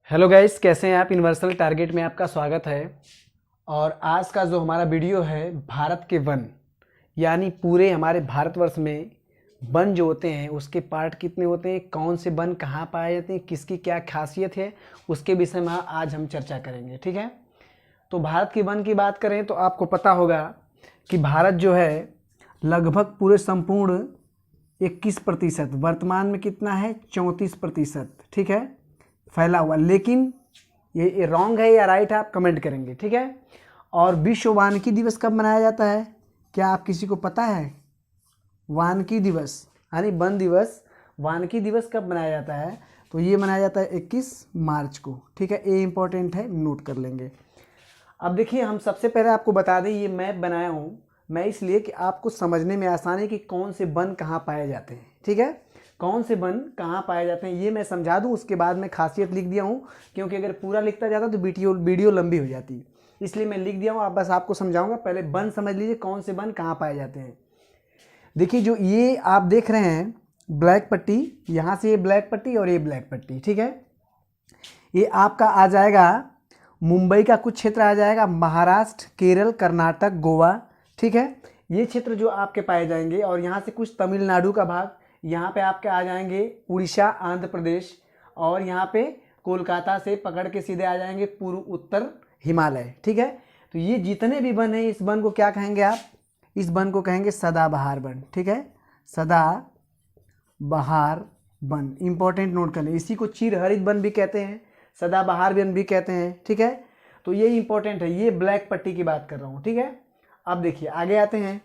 Hello guys, कैसे हैं आप। यूनिवर्सल टारगेट में आपका स्वागत है। और आज का जो हमारा वीडियो है भारत के वन, यानी पूरे हमारे भारतवर्ष में वन जो होते हैं उसके पार्ट कितने होते हैं, कौन से वन कहाँ पाए जाते हैं, किसकी क्या खासियत है, उसके विषय में आज हम चर्चा करेंगे। ठीक है। तो भारत के वन की बात करें तो आपको पता होगा कि भारत जो है लगभग पूरे संपूर्ण 21%, वर्तमान में कितना है 34%, ठीक है, फैला हुआ। लेकिन ये रॉन्ग है या राइट है आप कमेंट करेंगे। ठीक है। और विश्व वानिकी दिवस कब मनाया जाता है, क्या आप किसी को पता है? वानिकी दिवस यानी वन दिवस, वानिकी दिवस कब मनाया जाता है? तो ये मनाया जाता है 21 मार्च को। ठीक है, ये इंपॉर्टेंट है, नोट कर लेंगे। अब देखिए, हम सबसे पहले आपको बता दें, ये मैप बनाया हूँ मैं इसलिए कि आपको समझने में आसानी कि कौन से वन कहाँ पाए जाते हैं। ठीक है, कौन से वन कहाँ पाए जाते हैं ये मैं समझा दूँ। उसके बाद मैं खासियत लिख दिया हूँ, क्योंकि अगर पूरा लिखता जाता तो वीडियो लंबी हो जाती, इसलिए मैं लिख दिया हूँ। आप बस आपको समझाऊंगा, पहले वन समझ लीजिए कौन से वन कहाँ पाए जाते हैं। देखिए, जो ये आप देख रहे हैं ब्लैक पट्टी, यहाँ से ये ब्लैक पट्टी और ये ब्लैक पट्टी, ठीक है, ये आपका आ जाएगा मुंबई का कुछ क्षेत्र आ जाएगा, महाराष्ट्र, केरल, कर्नाटक, गोवा। ठीक है, ये क्षेत्र जो आपके पाए जाएंगे। और यहाँ से कुछ तमिलनाडु का भाग, यहाँ पे आपके आ जाएंगे उड़ीसा, आंध्र प्रदेश, और यहाँ पे कोलकाता से पकड़ के सीधे आ जाएंगे पूर्व उत्तर हिमालय। ठीक है, तो ये जितने भी वन हैं, इस वन को क्या कहेंगे आप? इस वन को कहेंगे सदाबहार वन। ठीक है, सदाबहार वन, इंपॉर्टेंट नोट कर लें। इसी को चिरहरित वन भी कहते हैं, सदाबहार वन भी कहते हैं। ठीक है, तो ये इंपॉर्टेंट है। ये ब्लैक पट्टी की बात कर रहा हूँ। ठीक है, अब देखिए आगे आते हैं।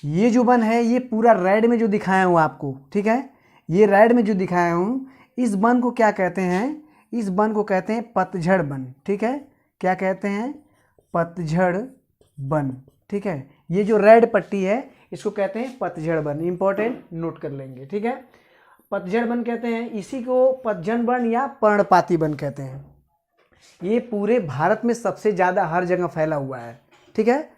ये जो वन है ये पूरा रेड में जो दिखाया हूँ आपको, ठीक है, ये रेड में जो दिखाया हूँ, इस वन को क्या कहते हैं? इस वन को कहते हैं पतझड़ वन। ठीक है, क्या कहते हैं? पतझड़ वन। ठीक है, ये जो रेड पट्टी है इसको कहते हैं पतझड़ वन, इंपॉर्टेंट नोट कर लेंगे। ठीक है, पतझड़ वन कहते हैं, इसी को पतझड़ वन या पर्णपाती वन कहते हैं। ये पूरे भारत में सबसे ज़्यादा हर जगह फैला हुआ है। ठीक है,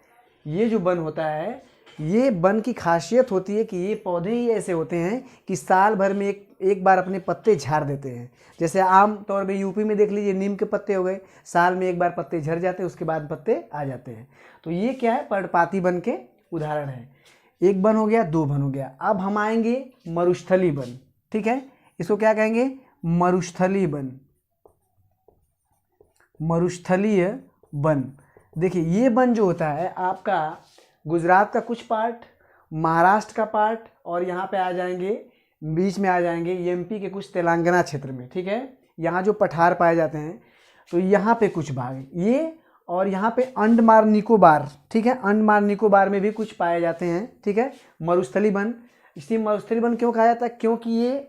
ये जो वन होता है, ये वन की खासियत होती है कि ये पौधे ही ऐसे होते हैं कि साल भर में एक बार अपने पत्ते झाड़ देते हैं। जैसे आम तौर पे यूपी में देख लीजिए, नीम के पत्ते हो गए, साल में एक बार पत्ते झड़ जाते हैं, उसके बाद पत्ते आ जाते हैं। तो ये क्या है? पर्णपाती वन के उदाहरण है। एक वन हो गया, दो वन हो गया। अब हम आएंगे मरुस्थली वन। ठीक है, इसको क्या कहेंगे? मरुस्थली वन, मरुस्थलीय वन। देखिए, ये वन जो होता है आपका गुजरात का कुछ पार्ट, महाराष्ट्र का पार्ट, और यहाँ पे आ जाएंगे, बीच में आ जाएंगे एमपी के कुछ तेलंगाना क्षेत्र में। ठीक है, यहाँ जो पठार पाए जाते हैं, तो यहाँ पे कुछ भाग ये, और यहाँ पे अंडमान निकोबार। ठीक है, अंडमान निकोबार में भी कुछ पाए जाते हैं। ठीक है, मरुस्थली वन। इसी मरुस्थली वन क्यों कहा जाता है? क्योंकि ये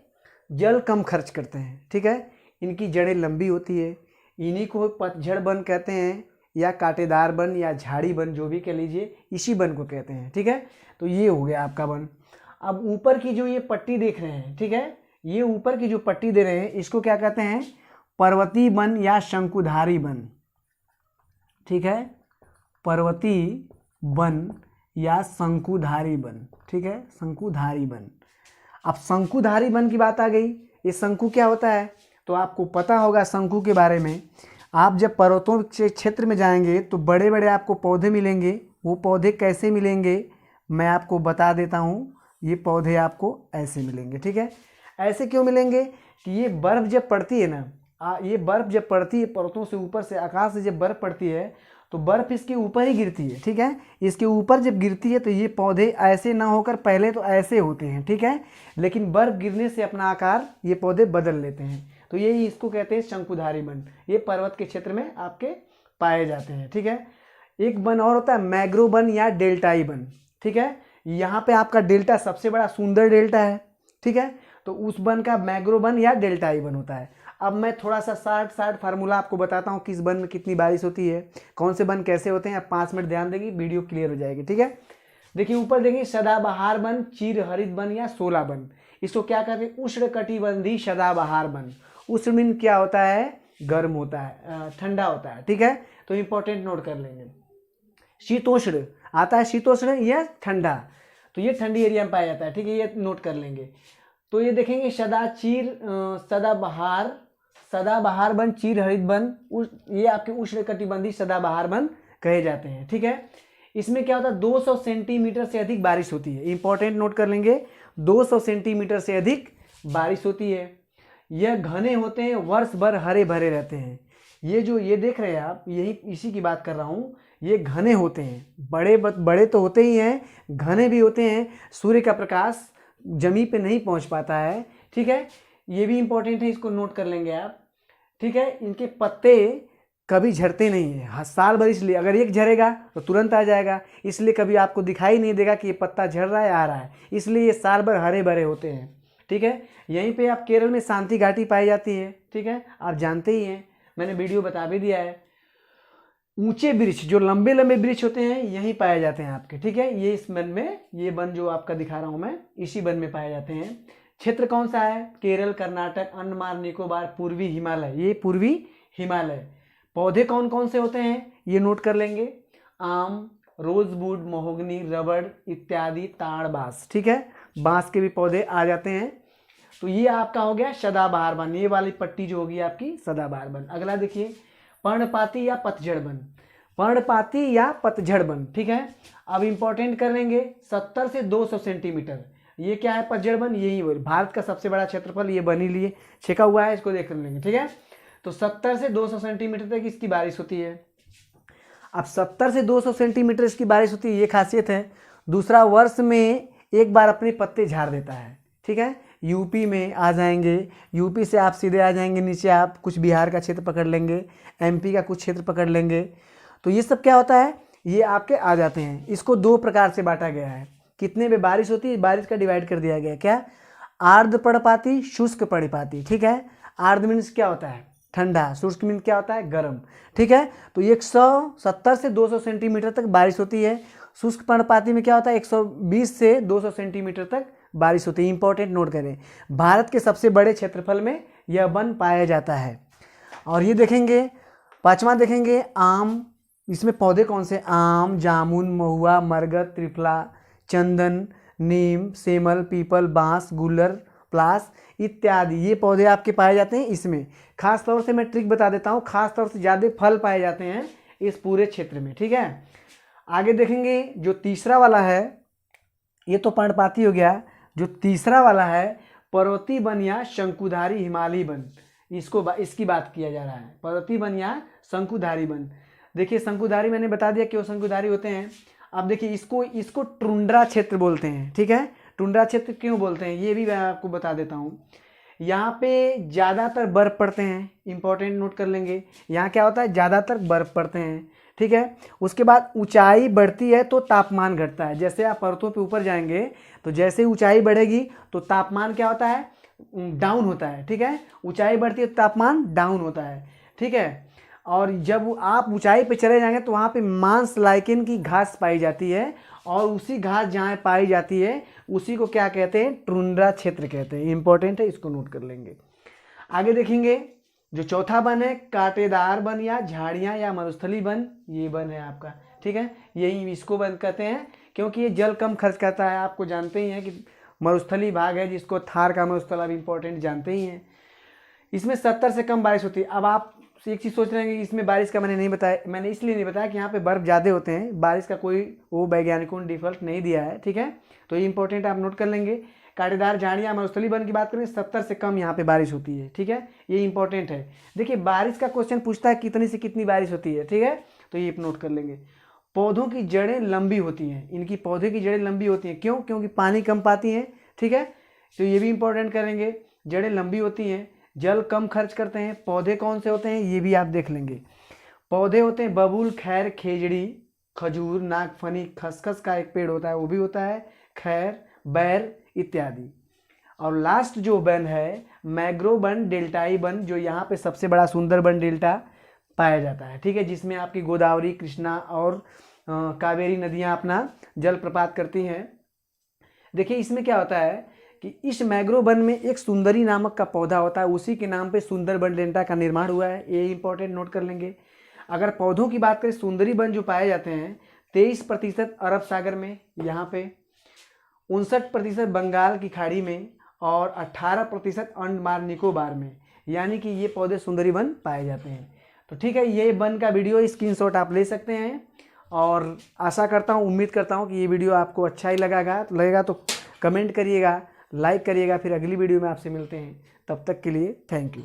जल कम खर्च करते हैं। ठीक है, इनकी जड़ें लंबी होती है, इन्हीं को पतझड़ वन कहते हैं, या कांटेदार वन या झाड़ी वन, जो भी कह लीजिए, इसी वन को कहते हैं। ठीक है, तो ये हो गया आपका वन। अब ऊपर की जो ये पट्टी देख रहे हैं, ठीक है, ये ऊपर की जो पट्टी दे रहे हैं इसको क्या कहते हैं? पर्वतीय वन या शंकुधारी वन। ठीक है, पर्वतीय वन या शंकुधारी वन। ठीक है, शंकुधारी वन। अब शंकुधारी वन की बात आ गई। ये शंकु क्या होता है? तो आपको पता होगा शंकु के बारे में। आप जब पर्वतों के क्षेत्र में जाएंगे तो बड़े बड़े आपको पौधे मिलेंगे। वो पौधे कैसे मिलेंगे मैं आपको बता देता हूँ। ये पौधे आपको ऐसे मिलेंगे। ठीक है, ऐसे क्यों मिलेंगे? कि ये बर्फ़ जब पड़ती है ना, ये बर्फ़ जब पड़ती है पर्वतों से, ऊपर से, आकाश से जब बर्फ़ पड़ती है तो बर्फ़ इसके ऊपर ही गिरती है। ठीक है, इसके ऊपर जब गिरती है तो ये पौधे ऐसे ना होकर पहले तो ऐसे होते हैं। ठीक है, लेकिन बर्फ़ गिरने से अपना आकार ये पौधे बदल लेते हैं। तो यही इसको कहते हैं शंकुधारी वन। ये पर्वत के क्षेत्र में आपके पाए जाते हैं। ठीक है, एक वन और होता है मैंग्रोव वन या डेल्टाई वन। ठीक है, यहाँ पे आपका डेल्टा सबसे बड़ा सुंदर डेल्टा है। ठीक है, तो उस वन का मैंग्रोव वन या डेल्टाई वन होता है। अब मैं थोड़ा सा शार्ट फार्मूला आपको बताता हूँ, किस वन में कितनी बारिश होती है, कौन से वन कैसे होते हैं। आप 5 मिनट ध्यान देंगे, वीडियो क्लियर हो जाएगी। ठीक है, देखिए ऊपर देखिए, सदाबहार वन, चिरहरित वन या शोला वन। इसको क्या कहते हैं? उष्णकटिबंधीय सदाबहार वन। उष्ण मीन क्या होता है? गर्म होता है, ठंडा होता है। ठीक है, तो इंपॉर्टेंट नोट कर लेंगे। शीतोष्ण आता है, शीतोष्ण या ठंडा, तो ये ठंडी एरिया में पाया जाता है। ठीक है, ये नोट कर लेंगे। तो ये देखेंगे सदाबहार सदाबहार वन, चीर हरित वन, ये आपके उष्णकटिबंधीय सदाबहार वन कहे जाते हैं। ठीक है, इसमें क्या होता है 200 सेंटीमीटर से अधिक बारिश होती है। इंपॉर्टेंट नोट कर लेंगे, 200 सेंटीमीटर से अधिक बारिश होती है। यह घने होते हैं, वर्ष भर हरे भरे रहते हैं। ये देख रहे हैं आप, यही इसी की बात कर रहा हूँ। ये घने होते हैं, बड़े तो होते ही हैं, घने भी होते हैं। सूर्य का प्रकाश जमीन पे नहीं पहुँच पाता है। ठीक है, ये भी इंपॉर्टेंट है, इसको नोट कर लेंगे आप। ठीक है, इनके पत्ते कभी झड़ते नहीं है साल भर, इसलिए अगर एक झड़ेगा तो तुरंत आ जाएगा, इसलिए कभी आपको दिखाई नहीं देगा कि ये पत्ता झड़ रहा है आ रहा है, इसलिए ये साल भर हरे भरे होते हैं। ठीक है, यहीं पे आप केरल में शांति घाटी पाई जाती है। ठीक है, आप जानते ही हैं, मैंने वीडियो बता भी दिया है। ऊंचे वृक्ष, जो लंबे लंबे वृक्ष होते हैं, यहीं पाए जाते हैं आपके। ठीक है, ये इस वन में, ये वन जो आपका दिखा रहा हूँ मैं, इसी वन में पाए जाते हैं। क्षेत्र कौन सा है? केरल, कर्नाटक, अंडमान निकोबार, पूर्वी हिमालय, ये पूर्वी हिमालय। पौधे कौन कौन से होते हैं ये नोट कर लेंगे, आम, रोजवुड, महोगनी, रबड़ इत्यादि, ताड़, बांस। ठीक है, बांस के भी पौधे आ जाते हैं। तो ये आपका हो गया सदाबहार वन, ये वाली पट्टी जो होगी आपकी सदाबहार वन। अगला देखिए, पर्णपाती या पतझड़ वन, पर्णपाती या पतझड़ वन। ठीक है, अब इंपॉर्टेंट कर लेंगे 70 से 200 सेंटीमीटर। ये क्या है? पतझड़ वन, यही भारत का सबसे बड़ा क्षेत्रफल ये बन ही लिए छेका हुआ है, इसको देख लेंगे। ठीक है, तो 70 से 200 सेंटीमीटर तक इसकी बारिश होती है। अब 70 से 200 सेंटीमीटर इसकी बारिश होती है, ये खासियत है। दूसरा, वर्ष में एक बार अपने पत्ते झाड़ देता है। ठीक है, यूपी में आ जाएंगे, यूपी से आप सीधे आ जाएंगे नीचे, आप कुछ बिहार का क्षेत्र पकड़ लेंगे, एमपी का कुछ क्षेत्र पकड़ लेंगे। तो ये सब क्या होता है, ये आपके आ जाते हैं। इसको दो प्रकार से बांटा गया है। कितने में बारिश होती है, बारिश का डिवाइड कर दिया गया है। क्या? आर्द्र पर्णपाती, शुष्क पर्णपाती। ठीक है, आर्द्र मीन्स क्या होता है? ठंडा। शुष्क मीन्स क्या होता है? गर्म। ठीक है, तो 170 से 200 सेंटीमीटर तक बारिश होती है। शुष्क पर्णपाती में क्या होता है? 120 से 200 सेंटीमीटर तक बारिश होती है। इंपॉर्टेंट नोट करें, भारत के सबसे बड़े क्षेत्रफल में यह वन पाया जाता है। और ये देखेंगे, पांचवा देखेंगे, आम। इसमें पौधे कौन से? आम, जामुन, महुआ, मरगद, त्रिफला, चंदन, नीम, सेमल, पीपल, बांस, गुल्लर, प्लास इत्यादि, ये पौधे आपके पाए जाते हैं इसमें। खास तौर से मैं ट्रिक बता देता हूँ, खास तौर से ज़्यादा फल पाए जाते हैं इस पूरे क्षेत्र में। ठीक है, आगे देखेंगे, जो तीसरा वाला है, ये तो पर्णपाती हो गया। जो तीसरा वाला है पर्वतीय वन या शंकुधारी हिमालयी वन, इसकी बात किया जा रहा है। पर्वतीय वन या शंकुधारी वन। देखिए, शंकुधारी मैंने बता दिया क्यों शंकुधारी होते हैं। अब देखिए, इसको टुंड्रा क्षेत्र बोलते हैं। ठीक है, टुंड्रा क्षेत्र क्यों बोलते हैं ये भी मैं आपको बता देता हूँ। यहाँ पे ज़्यादातर बर्फ़ पड़ते हैं। इंपॉर्टेंट नोट कर लेंगे, यहाँ क्या होता है? ज़्यादातर बर्फ़ पड़ते हैं। ठीक है, उसके बाद ऊंचाई बढ़ती है तो तापमान घटता है। जैसे आप पर्वतों पे ऊपर जाएंगे तो जैसे ऊंचाई बढ़ेगी तो तापमान क्या होता है? डाउन होता है। ठीक है, ऊंचाई बढ़ती है तो तापमान डाउन होता है। ठीक है, और जब आप ऊंचाई पे चले जाएंगे तो वहाँ पे मांस लाइकेन की घास पाई जाती है, और उसी घास जहाँ पाई जाती है उसी को क्या कहते हैं? टुंड्रा क्षेत्र कहते हैं। इंपॉर्टेंट है, इसको नोट कर लेंगे। आगे देखेंगे, जो चौथा वन है कांटेदार वन या झाड़ियाँ या मरुस्थली वन, ये वन है आपका। ठीक है, यही इसको वन कहते हैं क्योंकि ये जल कम खर्च करता है। आपको जानते ही हैं कि मरुस्थली भाग है, जिसको थार का मरुस्थल आप इंपॉर्टेंट जानते ही हैं। इसमें 70 से कम बारिश होती है। अब आप एक चीज़ सोच रहे हैं कि इसमें बारिश का मैंने नहीं बताया, मैंने इसलिए नहीं बताया कि यहाँ पे बर्फ़ ज़्यादा होते हैं। बारिश का कोई वो वैज्ञानिकों ने डिफॉल्ट नहीं दिया है। ठीक है, तो ये इंपॉर्टेंट आप नोट कर लेंगे। कांटेदार झाड़ियाँ मरुस्थली वन की बात करें, 70 से कम यहाँ पे बारिश होती है। ठीक है, ये इंपॉर्टेंट है। देखिए, बारिश का क्वेश्चन पूछता है कितनी से कितनी बारिश होती है। ठीक है, तो ये नोट कर लेंगे। पौधों की जड़ें लंबी होती हैं, इनकी पौधे की जड़ें लंबी होती हैं। क्यों? क्योंकि पानी कम पाती हैं। ठीक है, तो ये भी इंपॉर्टेंट करेंगे। जड़ें लंबी होती हैं, जल कम खर्च करते हैं। पौधे कौन से होते हैं ये भी आप देख लेंगे। पौधे होते हैं बबूल, खैर, खेजड़ी, खजूर, नागफनी, खसखस का एक पेड़ होता है वो भी होता है, खैर, बैर इत्यादि। और लास्ट जो वन है मैंग्रोव वन, डेल्टाई वन, जो यहाँ पे सबसे बड़ा सुंदरबन डेल्टा पाया जाता है। ठीक है, जिसमें आपकी गोदावरी, कृष्णा और कावेरी नदियाँ अपना जल प्रपात करती हैं। देखिए, इसमें क्या होता है कि इस मैंग्रोव वन में एक सुंदरी नामक का पौधा होता है, उसी के नाम पे सुंदरबन डेल्टा का निर्माण हुआ है। ये इंपॉर्टेंट नोट कर लेंगे। अगर पौधों की बात करें, सुंदरी वन जो पाए जाते हैं 23% अरब सागर में, यहाँ पे 59% बंगाल की खाड़ी में, और 18% अंडमान निकोबार में। यानी कि ये पौधे सुंदरी वन पाए जाते हैं। तो ठीक है, ये वन का वीडियो स्क्रीनशॉट आप ले सकते हैं और आशा करता हूँ, उम्मीद करता हूँ कि ये वीडियो आपको अच्छा ही लगेगा तो कमेंट करिएगा, लाइक करिएगा। फिर अगली वीडियो में आपसे मिलते हैं, तब तक के लिए थैंक यू।